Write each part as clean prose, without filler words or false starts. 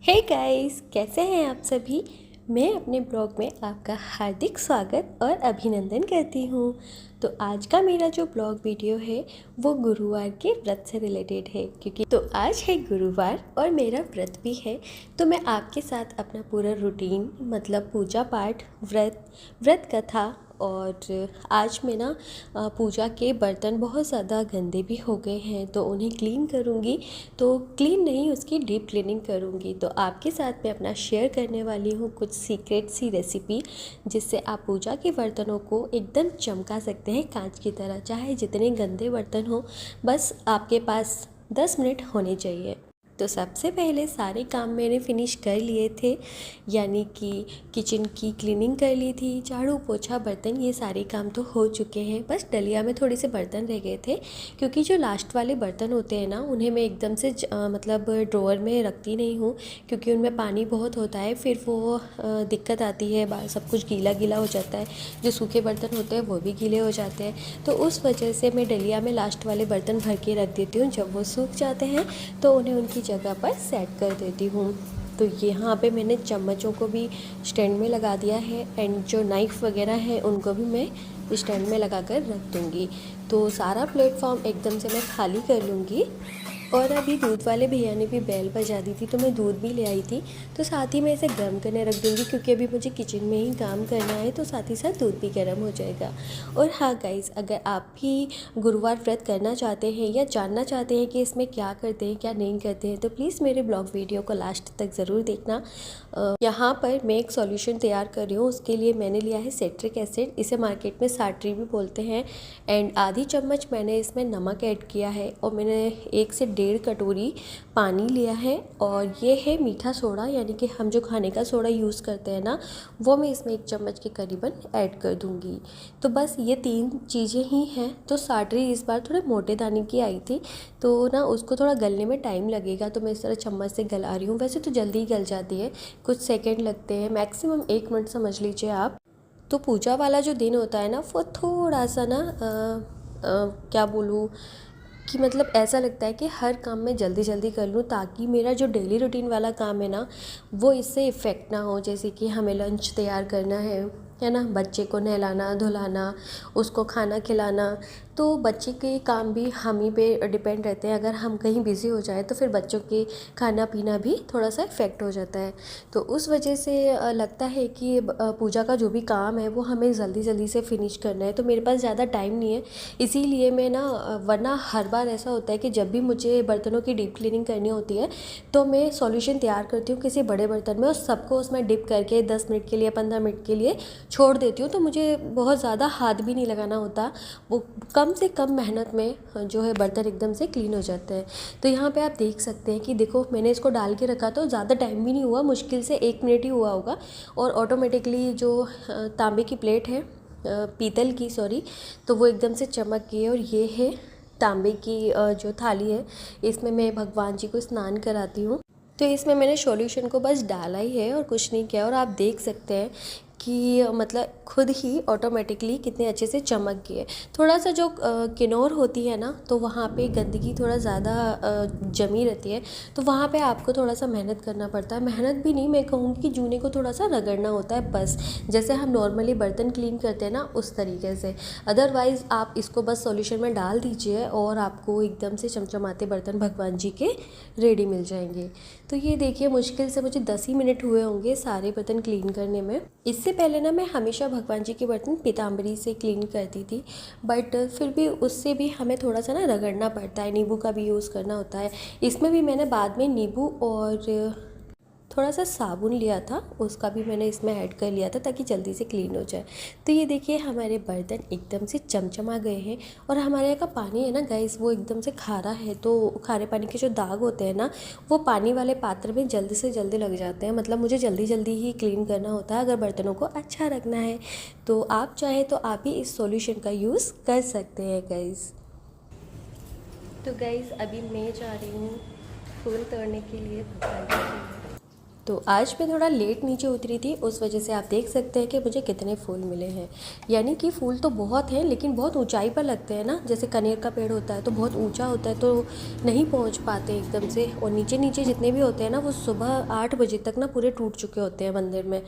Hey guys, कैसे हैं आप सभी। मैं अपने ब्लॉग में आपका हार्दिक स्वागत और अभिनंदन करती हूँ। तो आज का मेरा जो ब्लॉग वीडियो है वो गुरुवार के व्रत से रिलेटेड है, क्योंकि तो आज है गुरुवार और मेरा व्रत भी है। तो मैं आपके साथ अपना पूरा रूटीन मतलब पूजा पाठ, व्रत कथा और आज मैं ना पूजा के बर्तन बहुत ज़्यादा गंदे भी हो गए हैं तो उन्हें क्लीन करूँगी। तो क्लीन नहीं, उसकी डीप क्लीनिंग करूँगी। तो आपके साथ मैं अपना शेयर करने वाली हूँ कुछ सीक्रेट सी रेसिपी, जिससे आप पूजा के बर्तनों को एकदम चमका सकते हैं कांच की तरह। चाहे जितने गंदे बर्तन हो, बस आपके पास 10 मिनट होने चाहिए। तो सबसे पहले सारे काम मैंने फिनिश कर लिए थे, यानी कि किचन की क्लीनिंग कर ली थी, झाड़ू पोछा बर्तन ये सारे काम तो हो चुके हैं। बस डलिया में थोड़े से बर्तन रह गए थे, क्योंकि जो लास्ट वाले बर्तन होते हैं ना उन्हें मैं एकदम से मतलब ड्रॉअर में रखती नहीं हूँ, क्योंकि उनमें पानी बहुत होता है, फिर वो दिक्कत आती है, सब कुछ गीला गीला हो जाता है। जो सूखे बर्तन होते हैं वो भी गीले हो जाते हैं। तो उस वजह से मैं डलिया में लास्ट वाले बर्तन भर के रख देती हूँ। जब वो सूख जाते हैं तो उन्हें उनकी जगह पर सेट कर देती हूँ। तो यहाँ पे मैंने चम्मचों को भी स्टैंड में लगा दिया है, एंड जो नाइफ़ वगैरह है उनको भी मैं स्टैंड में लगा कर रख दूँगी। तो सारा प्लेटफॉर्म एकदम से मैं खाली कर लूँगी। और अभी दूध वाले भैया ने भी बेल बजा दी थी, तो मैं दूध भी ले आई थी। तो साथ ही मैं इसे गर्म करने रख दूँगी, क्योंकि अभी मुझे किचन में ही काम करना है, तो साथ ही साथ दूध भी गर्म हो जाएगा। और हाँ गाइज़, अगर आप भी गुरुवार व्रत करना चाहते हैं या जानना चाहते हैं कि इसमें क्या करते हैं क्या नहीं करते हैं, तो प्लीज़ मेरे ब्लॉग वीडियो को लास्ट तक ज़रूर देखना। यहाँ पर मैं एक सॉल्यूशन तैयार कर रही हूँ। उसके लिए मैंने लिया है सिट्रिक एसिड, इसे मार्केट में साट्री भी बोलते हैं। एंड आधी चम्मच मैंने इसमें नमक ऐड किया है, और मैंने 1 से 1.5 कटोरी पानी लिया है। और ये है मीठा सोडा, यानी कि हम जो खाने का सोडा यूज़ करते हैं ना, वो मैं इसमें 1 चम्मच के करीबन ऐड कर दूँगी। तो बस ये 3 चीज़ें ही हैं। तो साट्री इस बार थोड़े मोटे दाने की आई थी, तो ना उसको थोड़ा गलने में टाइम लगेगा, तो मैं इस तरह चम्मच से गला रही हूँ। वैसे तो जल्दी ही गल जाती है, कुछ सेकंड लगते हैं, मैक्सिमम 1 मिनट समझ लीजिए आप। तो पूजा वाला जो दिन होता है ना, वो थोड़ा सा ना क्या बोलूँ कि मतलब ऐसा लगता है कि हर काम मैं जल्दी जल्दी कर लूँ, ताकि मेरा जो डेली रूटीन वाला काम है ना वो इससे इफ़ेक्ट ना हो। जैसे कि हमें लंच तैयार करना है ना, बच्चे को नहलाना धुलाना, उसको खाना खिलाना। तो बच्चे के काम भी हम ही पे डिपेंड रहते हैं। अगर हम कहीं बिज़ी हो जाए तो फिर बच्चों के खाना पीना भी थोड़ा सा इफ़ेक्ट हो जाता है। तो उस वजह से लगता है कि पूजा का जो भी काम है वो हमें जल्दी जल्दी से फिनिश करना है। तो मेरे पास ज़्यादा टाइम नहीं है, इसीलिए मैं ना वरना हर बार ऐसा होता है कि जब भी मुझे बर्तनों की डीप क्लीनिंग करनी होती है तो मैं सॉल्यूशन तैयार करती हूँ किसी बड़े बर्तन में, और सबको उसमें डिप करके 10 मिनट के लिए 15 मिनट के लिए छोड़ देती हूँ। तो मुझे बहुत ज़्यादा हाथ भी नहीं लगाना होता, वो कम से कम मेहनत में जो है बर्तन एकदम से क्लीन हो जाते हैं। तो यहाँ पे आप देख सकते हैं कि देखो मैंने इसको डाल के रखा तो ज़्यादा टाइम भी नहीं हुआ, मुश्किल से 1 मिनट ही हुआ होगा। और ऑटोमेटिकली जो तांबे की प्लेट है, पीतल की सॉरी, तो वो एकदम से चमक गई है। और ये है तांबे की जो थाली है, इसमें मैं भगवान जी को स्नान कराती हूँ। तो इसमें मैंने सॉल्यूशन को बस डाला ही है और कुछ नहीं किया। और आप देख सकते हैं कि मतलब खुद ही ऑटोमेटिकली कितने अच्छे से चमक गए। थोड़ा सा जो किन्नौर होती है ना, तो वहाँ पे गंदगी थोड़ा ज़्यादा जमी रहती है, तो वहाँ पे आपको थोड़ा सा मेहनत करना पड़ता है। मेहनत भी नहीं, मैं कहूँगी कि जूने को थोड़ा सा रगड़ना होता है बस, जैसे हम नॉर्मली बर्तन क्लीन करते हैं ना उस तरीके से। अदरवाइज़ आप इसको बस सॉल्यूशन में डाल दीजिए और आपको एकदम से चमचमाते बर्तन भगवान जी के रेडी मिल जाएंगे। तो ये देखिए, मुश्किल से मुझे 10 ही मिनट हुए होंगे सारे बर्तन क्लीन करने में। इससे पहले ना मैं हमेशा भगवान जी के बर्तन पीताम्बरी से क्लीन करती थी, बट फिर भी उससे भी हमें थोड़ा सा ना रगड़ना पड़ता है, नींबू का भी यूज़ करना होता है। इसमें भी मैंने बाद में नींबू और थोड़ा सा साबुन लिया था, उसका भी मैंने इसमें ऐड कर लिया था ताकि जल्दी से क्लीन हो जाए। तो ये देखिए हमारे बर्तन एकदम से चमचमा गए हैं। और हमारे यहाँ का पानी है ना गाइस, वो एकदम से खारा है, तो खारे पानी के जो दाग होते हैं ना, वो पानी वाले पात्र में जल्दी से जल्दी लग जाते हैं। मतलब मुझे जल्दी जल्दी ही क्लीन करना होता है अगर बर्तनों को अच्छा रखना है। तो आप चाहे तो आप भी इस सॉल्यूशन का यूज़ कर सकते हैं गाइस। तो गाइस अभी मैं जा रही हूँ फूल तोड़ने के लिए भगवान जी के लिए। तो आज मैं थोड़ा लेट नीचे उतरी थी, उस वजह से आप देख सकते हैं कि मुझे कितने फूल मिले हैं। यानी कि फूल तो बहुत हैं लेकिन बहुत ऊंचाई पर लगते हैं ना, जैसे कनेर का पेड़ होता है तो बहुत ऊंचा होता है तो नहीं पहुंच पाते एकदम से, और नीचे नीचे जितने भी होते हैं ना वो सुबह 8 बजे तक ना पूरे टूट चुके होते हैं मंदिर में।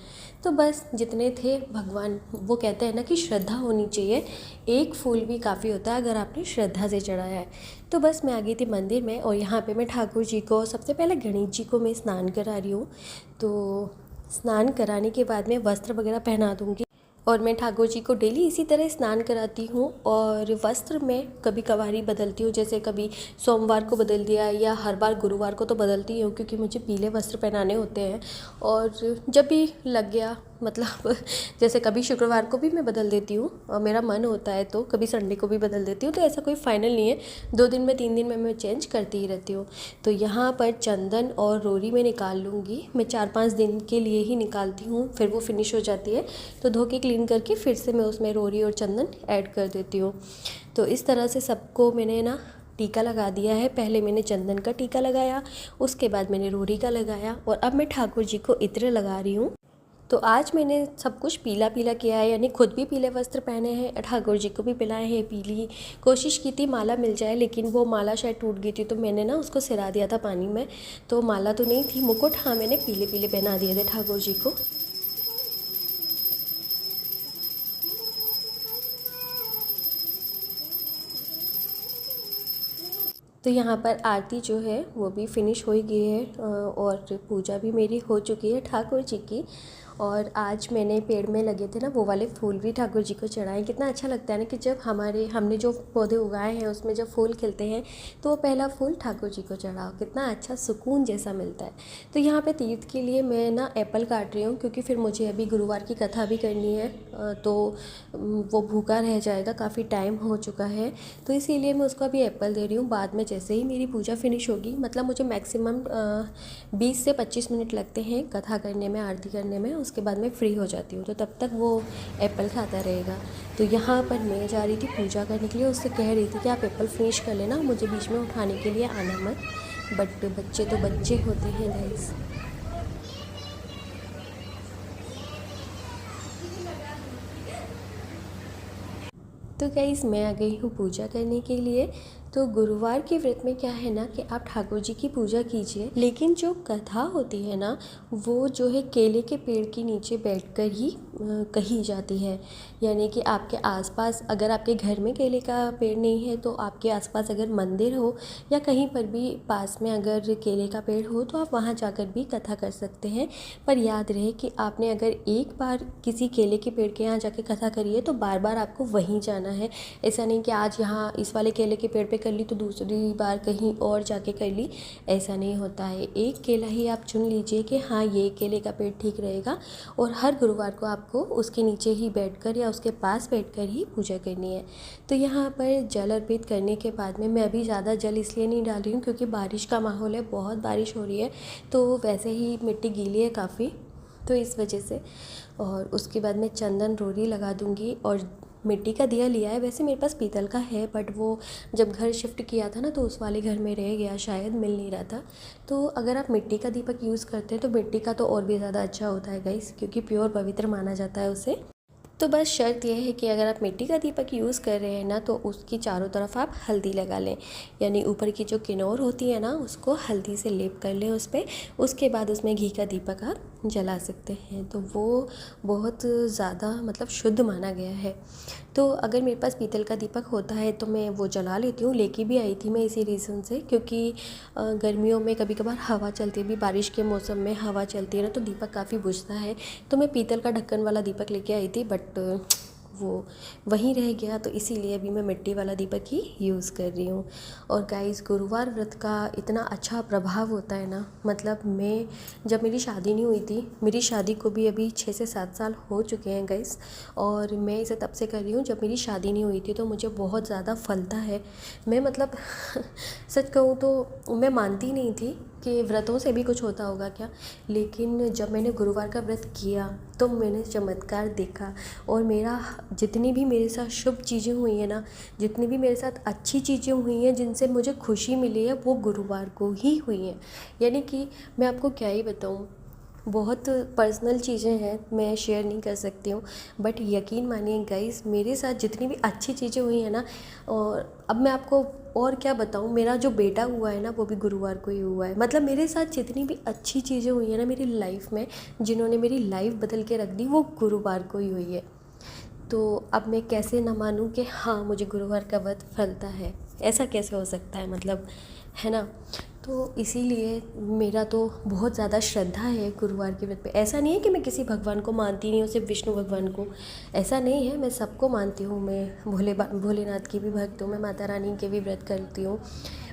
तो बस जितने थे भगवान, वो कहते हैं ना कि श्रद्धा होनी चाहिए, एक फूल भी काफ़ी होता है अगर आपने श्रद्धा से चढ़ाया है। तो बस मैं आ गई थी मंदिर में और यहाँ पे मैं ठाकुर जी को, सबसे पहले गणेश जी को मैं स्नान करा रही हूँ। तो स्नान कराने के बाद मैं वस्त्र वगैरह पहना दूँगी और मैं ठाकुर जी को डेली इसी तरह स्नान कराती हूँ। और वस्त्र में कभी कभार ही बदलती हूँ, जैसे कभी सोमवार को बदल दिया या हर बार गुरुवार को तो बदलती हूँ क्योंकि मुझे पीले वस्त्र पहनाने होते हैं। और जब भी लग गया, मतलब जैसे कभी शुक्रवार को भी मैं बदल देती हूँ और मेरा मन होता है, तो कभी संडे को भी बदल देती हूँ। तो ऐसा कोई फाइनल नहीं है, 2 दिन में 3 दिन में मैं चेंज करती ही रहती हूँ। तो यहाँ पर चंदन और रोरी में निकाल लूँगी, मैं 4-5 दिन के लिए ही निकालती हूँ, फिर वो फिनिश हो जाती है तो धो के क्लीन करके फिर से मैं उसमें रोरी और चंदन ऐड कर देती हूँ। तो इस तरह से सबको मैंने ना टीका लगा दिया है। पहले मैंने चंदन का टीका लगाया, उसके बाद मैंने रोरी का लगाया और अब मैं ठाकुर जी को इत्र लगा रही हूँ। तो आज मैंने सब कुछ पीला पीला किया है, यानी खुद भी पीले वस्त्र पहने हैं, ठाकुर जी को भी पिलाए हैं पीली। कोशिश की थी माला मिल जाए लेकिन वो माला शायद टूट गई थी तो मैंने ना उसको सिरा दिया था पानी में, तो माला तो नहीं थी, मुकुट हाँ मैंने पीले पीले पहना दिए थे ठाकुर जी को। तो यहाँ पर आरती जो है वो भी फिनिश हो ही गई है और पूजा भी मेरी हो चुकी है ठाकुर जी की। और आज मैंने पेड़ में लगे थे ना वो वाले फूल भी ठाकुर जी को चढ़ाए। कितना अच्छा लगता है ना कि जब हमने जो पौधे उगाए हैं उसमें जब फूल खिलते हैं तो वो पहला फूल ठाकुर जी को चढ़ाओ, कितना अच्छा सुकून जैसा मिलता है। तो यहाँ पे तीर्थ के लिए मैं ना एप्पल काट रही हूँ क्योंकि फिर मुझे अभी गुरुवार की कथा भी करनी है, तो वो भूखा रह जाएगा, काफ़ी टाइम हो चुका है, तो इसीलिए मैं उसको अभी एप्पल दे रही हूँ। बाद में जैसे ही मेरी पूजा फिनिश होगी, मतलब मुझे मैक्सिमम 20 से 25 मिनट लगते हैं कथा करने में, आरती करने में, उसके बाद मैं फ्री हो जाती हूँ, तो तब तक वो एप्पल खाता रहेगा। तो यहाँ पर मैं जा रही थी पूजा करने के लिए, उससे कह रही थी कि आप एप्पल फिनिश कर लेना, मुझे बीच में उठाने के लिए आना मत, बट बच्चे तो बच्चे होते हैं गाइस। तो गाइस मैं आ गई हूँ पूजा करने के लिए। तो गुरुवार के व्रत में क्या है ना कि आप ठाकुर जी की पूजा कीजिए, लेकिन जो कथा होती है ना वो जो है केले के पेड़ के नीचे बैठकर ही कही जाती है। यानी कि आपके आसपास, अगर आपके घर में केले का पेड़ नहीं है तो आपके आसपास अगर मंदिर हो या कहीं पर भी पास में अगर केले का पेड़ हो तो आप वहाँ जाकर भी कथा कर सकते हैं। पर याद रहे कि आपने अगर एक बार किसी केले के पेड़ के यहाँ जाके कथा करी है तो बार बार आपको वहीं जाना है। ऐसा नहीं कि आज यहाँ इस वाले केले के पेड़ पे कर ली तो दूसरी बार कहीं और जाके कर ली, ऐसा नहीं होता है। एक केला ही आप चुन लीजिए कि हाँ ये केले का पेड़ ठीक रहेगा, और हर गुरुवार को आपको उसके नीचे ही बैठकर या उसके पास बैठकर ही पूजा करनी है। तो यहाँ पर जल अर्पित करने के बाद में मैं अभी ज़्यादा जल इसलिए नहीं डाल रही हूँ क्योंकि बारिश का माहौल है, बहुत बारिश हो रही है, तो वैसे ही मिट्टी गीली है काफ़ी, तो इस वजह से। और उसके बाद मैं चंदन रोरी लगा दूँगी। और मिट्टी का दिया लिया है, वैसे मेरे पास पीतल का है बट वो जब घर शिफ्ट किया था ना तो उस वाले घर में रह गया, शायद मिल नहीं रहा था। तो अगर आप मिट्टी का दीपक यूज़ करते हैं तो मिट्टी का तो और भी ज़्यादा अच्छा होता है गाइस, क्योंकि प्योर पवित्र माना जाता है उसे। तो बस शर्त यह है कि अगर आप मिट्टी का दीपक यूज़ कर रहे हैं ना तो उसकी चारों तरफ आप हल्दी लगा लें, यानी ऊपर की जो किनोर होती है ना उसको हल्दी से लेप कर लें उस पर। उसके बाद उसमें घी का दीपक आप जला सकते हैं, तो वो बहुत ज़्यादा मतलब शुद्ध माना गया है। तो अगर मेरे पास पीतल का दीपक होता है तो मैं वो जला लेती हूँ, लेके भी आई थी मैं इसी रीज़न से, क्योंकि गर्मियों में कभी कभार हवा चलती है, भी बारिश के मौसम में हवा चलती है ना तो दीपक काफ़ी बुझता है। तो मैं पीतल का ढक्कन वाला दीपक लेके आई थी बट वो वहीं रह गया, तो इसीलिए अभी मैं मिट्टी वाला दीपक ही यूज़ कर रही हूँ। और गाइस गुरुवार व्रत का इतना अच्छा प्रभाव होता है ना, मतलब मैं जब मेरी शादी नहीं हुई थी, मेरी शादी को भी अभी 6 से 7 साल हो चुके हैं गाइस, और मैं इसे तब से कर रही हूँ जब मेरी शादी नहीं हुई थी, तो मुझे बहुत ज़्यादा फलता है। मैं मतलब सच कहूँ तो मैं मानती नहीं थी कि व्रतों से भी कुछ होता होगा क्या, लेकिन जब मैंने गुरुवार का व्रत किया तो मैंने चमत्कार देखा। और मेरा जितनी भी मेरे साथ शुभ चीज़ें हुई हैं ना, जितनी भी मेरे साथ अच्छी चीज़ें हुई हैं जिनसे मुझे खुशी मिली है, वो गुरुवार को ही हुई हैं। यानी कि मैं आपको क्या ही बताऊँ, बहुत पर्सनल चीज़ें हैं, मैं शेयर नहीं कर सकती हूँ। बट यकीन मानिए गाइस, मेरे साथ जितनी भी अच्छी चीज़ें हुई हैं ना, और अब मैं आपको और क्या बताऊँ, मेरा जो बेटा हुआ है ना वो भी गुरुवार को ही हुआ है। मतलब मेरे साथ जितनी भी अच्छी चीज़ें हुई हैं ना मेरी लाइफ में, जिन्होंने मेरी लाइफ बदल के रख दी, वो गुरुवार को ही हुई है। तो अब मैं कैसे ना मानूँ कि हाँ मुझे गुरुवार का व्रत फलता है, ऐसा कैसे हो सकता है, मतलब, है ना। तो इसीलिए मेरा तो बहुत ज़्यादा श्रद्धा है गुरुवार के व्रत पे। ऐसा नहीं है कि मैं किसी भगवान को मानती नहीं हूँ, सिर्फ विष्णु भगवान को, ऐसा नहीं है। मैं सबको मानती हूँ, मैं भोलेनाथ की भी भक्त हूँ, मैं माता रानी के भी व्रत करती हूँ।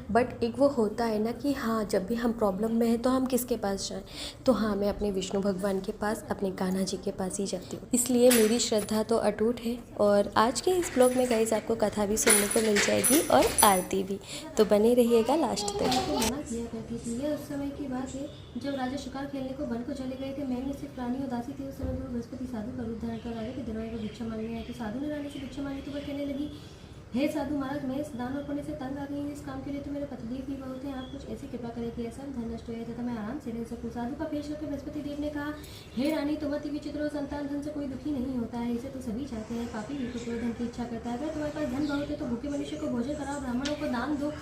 बट एक वो होता है ना कि हाँ, जब भी हम प्रॉब्लम में हैं तो हम किसके पास जाएं, तो हाँ, मैं अपने विष्णु भगवान के पास, अपने कान्हा जी के पास ही जाती हूँ। इसलिए मेरी श्रद्धा तो अटूट है। और आज के इस ब्लॉग में गाइस आपको कथा भी सुनने को मिल जाएगी और आरती भी, तो बने रहिएगा लास्ट तक। मना किया करती थी। ये उस समय की बात है जब राजा शिकार खेलने को वन को चले गए थे। महल में सिर्फ रानी और दासी थी। उस समय गुरु बृहस्पति साधु का रूप धारण कर राजा के दरबार में भिक्षा मांगने आए तो साधु ने रानी से भिक्षा मांगी तो वह कहने लगी, हे साधु महाराज, मैं इस दान और पुण्य से तंग आ गई हूँ। इस काम के लिए तो मेरे पतिदेव भी बहुत हैं। आप कुछ ऐसी कृपा करें कि ऐसा धन नष्ट हो जाए तथा मैं आराम से रह सकूँ। साधु का पेश करके बृहस्पति देव ने कहा, हे रानी, तुम अति विचित्र हो। संतान धन से कोई दुखी नहीं होता है, इसे तो सभी चाहते हैं। पापी भी कुछ धन की इच्छा करता है। अगर तुम्हारे पास धन बहुत है तो भूखे मनुष्य को भोजन कराओ, ब्राह्मणों को दान दो,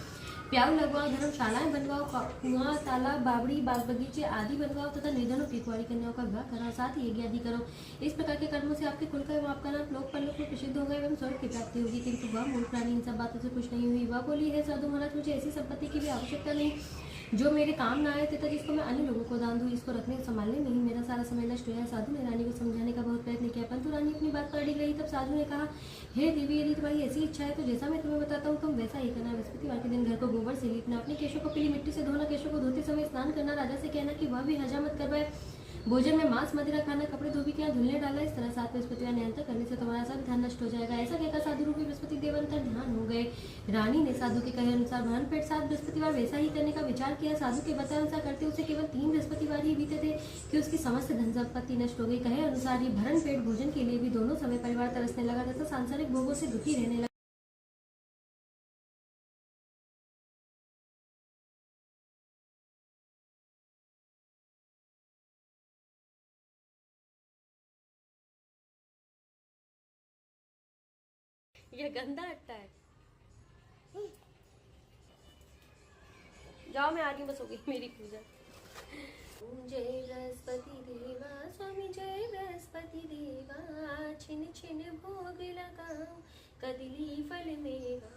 प्याऊ लगवाओ, धर्मशालाएं बनवाओ, कुआं, तालाब, बावड़ी, बाग बगीचे आदि बनवाओ तथा निर्धनों की कुंवारी कन्याओं का विवाह कराओ। साथ ही यज्ञ आदि करो। इस प्रकार के कर्मों से आपके कुल का एवं आपका नाम लोक परलोक में प्रसिद्ध होगा एवं स्वर्ग की प्राप्ति होगी। किंतु वह मूर्ख प्राणी इन सब बातों से खुश नहीं हुई। वह बोली, है साधु महाराज, मुझे ऐसी संपत्ति की भी आवश्यकता नहीं जो मेरे काम ना आए तथा जिसको मैं अन्य लोगों को दान दूं। इसको रखने संभालने में ही मेरा सारा समय नष्ट हुआ। साधु ने रानी को समझाने का बहुत प्रयत्न किया, परंतु रानी अपनी बात पर अड़ी रही। तब साधु ने कहा, हे देवी, यदि तुम्हारी ऐसी इच्छा है तो जैसा मैं तुम्हें बताता हूँ तुम वैसा ही करना। बृहस्पतिवार के दिन घर को गोबर से लीपना, अपने केशों को पीली मिट्टी से धोना, केशों को धोते समय स्नान करना, राजा से कहना कि वह भी हजामत करवाए, भोजन में मांस मदिरा खाना, कपड़े धोबी के यहाँ धुलने डाला। इस तरह 7 बृहस्पतिवार नियंत्रण करने से तुम्हारा सब धन नष्ट हो जाएगा। ऐसा कहकर साधु रूपी बृहस्पति देव अंतर ध्यान हो गए। रानी ने साधु के कहे अनुसार भरण पेट 7 बृहस्पतिवार वैसा ही करने का विचार किया। साधु के बताए अनुसार करते उसे केवल 3 बृहस्पतिवार ही बीते थे कि उसकी समस्त धन संपत्ति नष्ट हो गई। कहे अनुसार ही भरण पेट भोजन के लिए भी दोनों समय परिवार तरसने लगा तथा सांसारिक भोगों से दुखी रहने लगा। ये गंदा अट्टा है। जाओ, मैं आ रही हूँ, बस हो गई मेरी पूजा। जय बृहस्पति देवा, स्वामी जय बृहस्पति देवा, छिन छिन भोग लगाओ, कदली फल मेवा।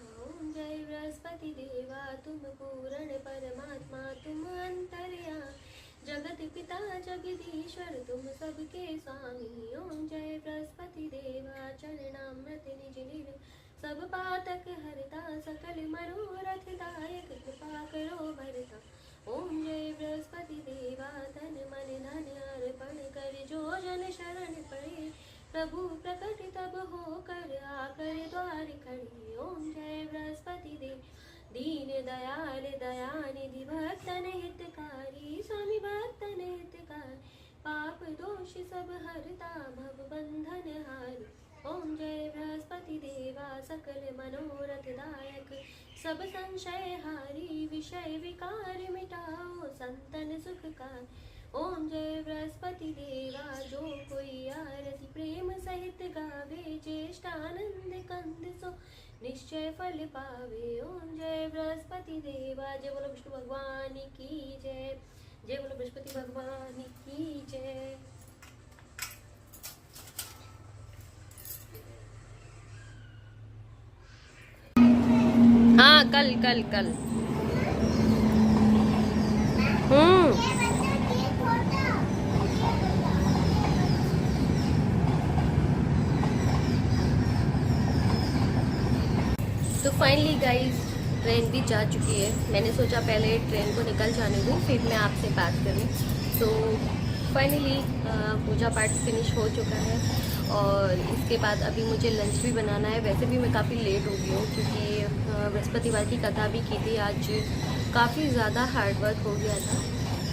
जय बृहस्पति देवा, तुम पूर्ण परमात्मा, तुम अंतर्या, जगत पिता जगदीश्वर, तुम सबके स्वामी। ओम जय बृहस्पति देवा, चरणामृत निज निर, सब पातक हरता, सकल मनोरथ दायक, कृपा करो भरता। ओम जय बृहस्पति देवा, तन मन धन अर्पण कर, जो जन शरण पड़े, प्रभु प्रकट तब हो कर, आकर द्वार खड़े। ओम जय बृहस्पति देव, दीन दयाल दयानिधि, भक्तन हितकारी, स्वामी भक्तन हितकारी, पाप दोष सब हरता, भव बंधन हारी। ओम जय बृहस्पति देवा, सकल मनोरथ दायक, सब संशय हारी, विषय विकार मिटाओ, संतन सुखकार। ओम जय बृहस्पति देवा, जो कोई आरती प्रेम सहित गावे, ज्येष्ठानंद कंद सो निश्चय फल पावे। ओम जय बृहस्पति देवा, जय बोलो विष्णु भगवान की जय, जय बोलो बृहस्पति भगवान की जय। हाँ, कल कल कल। तो फाइनली गाइस, ट्रेन भी जा चुकी है। मैंने सोचा पहले ट्रेन को निकल जाने दूँ, फिर मैं आपसे बात करूँ। तो फाइनली पूजा पाठ फिनिश हो चुका है और इसके बाद अभी मुझे लंच भी बनाना है। वैसे भी मैं काफ़ी लेट हो गई हूँ क्योंकि बृहस्पतिवार की कथा भी की थी आज, काफ़ी ज़्यादा हार्ड वर्क हो गया था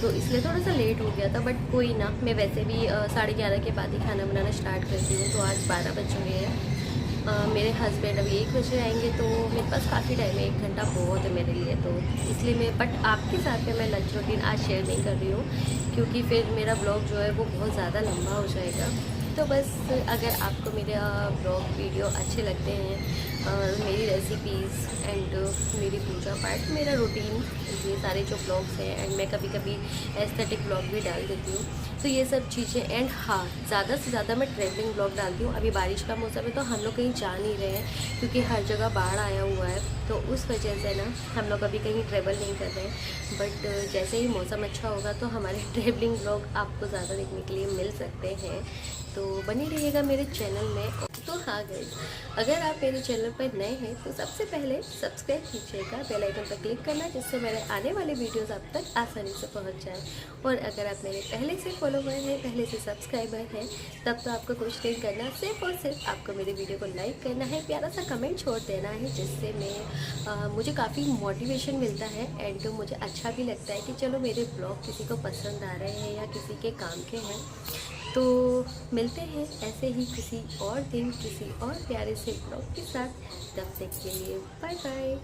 तो इसलिए थोड़ा सा लेट हो गया था। बट कोई ना, मैं वैसे भी 11:30 के बाद ही खाना बनाना स्टार्ट करती हूँ। तो आज 12 बज चुके हैं मेरे हस्बैंड अभी 1 बजे आएंगे, तो मेरे पास काफ़ी टाइम है, 1 घंटा बहुत है मेरे लिए, तो इसलिए मैं बट आपके साथ में मैं लंच रूटीन आज शेयर नहीं कर रही हूँ, क्योंकि फिर मेरा ब्लॉग जो है वो बहुत ज़्यादा लंबा हो जाएगा। तो बस अगर आपको मेरे ब्लॉग वीडियो अच्छे लगते हैं, मेरी रेसिपीज़ एंड मेरी पूजा पाठ, मेरा रूटीन, ये सारे जो ब्लॉग्स हैं, एंड मैं कभी कभी एस्थेटिक ब्लॉग भी डाल देती हूँ, तो ये सब चीज़ें। एंड हाँ, ज़्यादा से ज़्यादा मैं ट्रैवलिंग ब्लॉग डालती हूँ। अभी बारिश का मौसम है तो हम लोग कहीं जा नहीं रहे हैं, क्योंकि हर जगह बाढ़ आया हुआ है, तो उस वजह से ना हम लोग अभी कहीं ट्रैवल नहीं कर रहे हैं। बट जैसे ही मौसम अच्छा होगा तो हमारे ट्रैवलिंग ब्लॉग आपको ज़्यादा देखने के लिए मिल सकते हैं, तो बने रहिएगा मेरे चैनल में। तो हाँ गाइस, अगर आप मेरे चैनल पर नए हैं तो सबसे पहले सब्सक्राइब कीजिएगा, बेल आइकन पर क्लिक करना, जिससे मेरे आने वाले वीडियोस आप तक आसानी से पहुंच जाए। और अगर आप मेरे पहले से फॉलोवर हैं, पहले से सब्सक्राइबर हैं, तब तो आपको कुछ नहीं करना, सिर्फ और सिर्फ आपको मेरे वीडियो को लाइक करना है, प्यारा सा कमेंट छोड़ देना है, जिससे मुझे काफ़ी मोटिवेशन मिलता है, एंड मुझे अच्छा भी लगता है कि चलो मेरे ब्लॉग किसी को पसंद आ रहे हैं या किसी के काम के हैं। तो मिलते हैं ऐसे ही किसी और दिन किसी और प्यारे से ब्लॉग के साथ। तब तक के लिए बाय बाय।